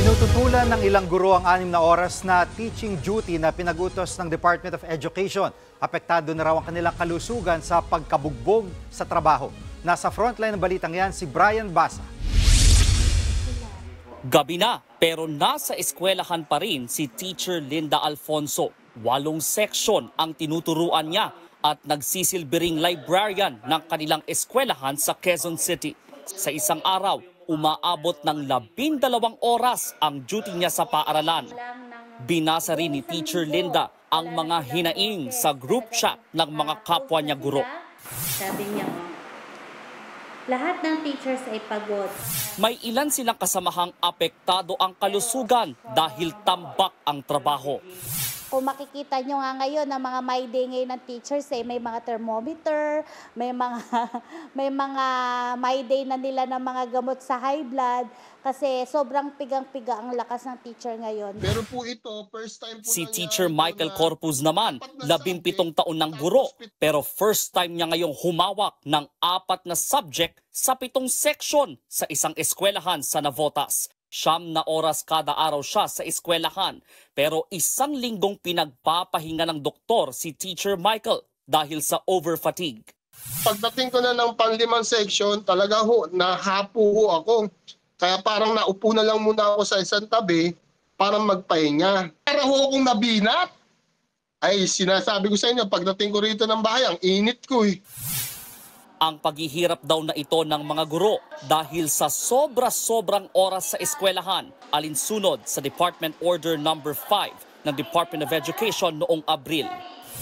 Tinututulan ng ilang guro ang 6 na oras na teaching duty na pinag-utos ng Department of Education. Apektado na raw ang kanilang kalusugan sa pagkabugbog sa trabaho. Nasa frontline ng balitang yan si Brian Basa. Gabi na, pero nasa eskwelahan pa rin si Teacher Linda Alfonso. 8 section ang tinuturuan niya at nagsisilbing librarian ng kanilang eskwelahan sa Quezon City. Sa isang araw, umaabot ng 12 oras ang duty niya sa paaralan. Binasa rin ni Teacher Linda ang mga hinaing sa group chat ng mga kapwa niya guro. Sabi niya, lahat ng teachers ay pagod. May ilan silang kasamahang apektado ang kalusugan dahil tambak ang trabaho. Kung makikita nyo nga ngayon ng mga my day ngayon ng teachers, may mga thermometer, may mga my day na nila ng mga gamot sa high blood kasi sobrang pigang-piga ang lakas ng teacher ngayon. Pero po ito, first time po si Teacher Michael Corpus naman, 17 taon ng guro, pero first time niya ngayong humawak ng 4 na subject sa 7 section sa isang eskwelahan sa Navotas. 9 na oras kada araw siya sa eskwelahan, pero 1 linggong pinagpapahinga ng doktor si Teacher Michael dahil sa overfatigue. Pagdating ko na ng pang-5 section, talaga ho, nahapo ho ako. Kaya parang naupo na lang muna ako sa isang tabi para magpahinga. Para ho akong nabinat. Ay, sinasabi ko sa inyo, pagdating ko rito ng bahay, ang init ko eh. Ang paghihirap daw na ito ng mga guro dahil sa sobrang oras sa eskwelahan, alinsunod sa Department Order No. 5 ng Department of Education noong Abril.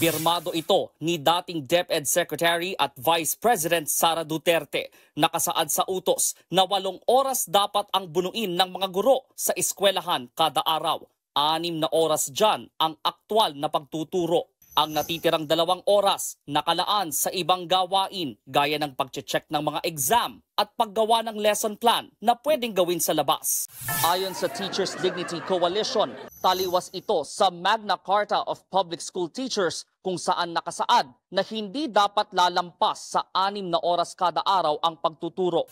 Pirmado ito ni dating DepEd Secretary at Vice President Sara Duterte. Nakasaad sa utos na 8 oras dapat ang bunuin ng mga guro sa eskwelahan kada araw. 6 na oras dyan ang aktwal na pagtuturo. Ang natitirang 2 oras nakalaan sa ibang gawain gaya ng pagche-check ng mga exam at paggawa ng lesson plan na pwedeng gawin sa labas. Ayon sa Teachers Dignity Coalition, taliwas ito sa Magna Carta of Public School Teachers kung saan nakasaad na hindi dapat lalampas sa 6 na oras kada araw ang pagtuturo.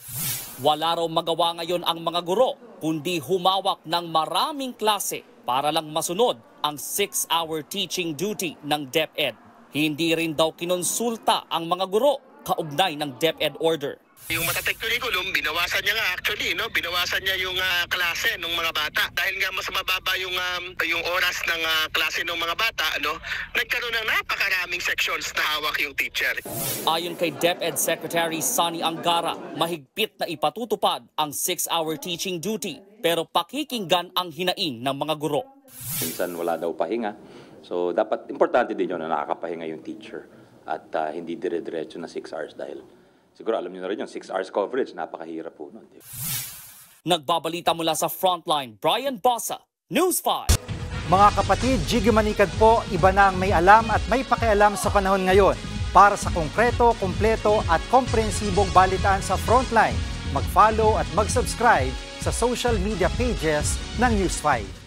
Wala raw magawa ngayon ang mga guro kundi humawak ng maraming klase para lang masunod ang 6-hour teaching duty ng DepEd. Hindi rin daw kinonsulta ang mga guro kaugnay ng DepEd order. Yung matatag curriculum, binawasan niya nga actually, no? Binawasan niya yung klase ng mga bata. Dahil nga mas mababa yung oras ng klase ng mga bata, no? Nagkaroon ng napakaraming sections na hawak yung teacher. Ayon kay DepEd Secretary Sonny Angara, mahigpit na ipatutupad ang 6-hour teaching duty, pero pakikinggan ang hinaing ng mga guro. Minsan wala daw pahinga. So dapat importante din yun na nakakapahinga yung teacher at hindi dire-diretso na 6 hours dahil siguro alam niyo na rin yung 6 hours coverage, napakahirap po nun. Nagbabalita mula sa Frontline, Brian Basa, News 5. Mga kapatid, Jiggy Manikad po, iba na ang may alam at may pakialam sa panahon ngayon. Para sa konkreto, kumpleto at komprehensibong balitaan sa Frontline, mag-follow at mag-subscribe sa social media pages ng News 5.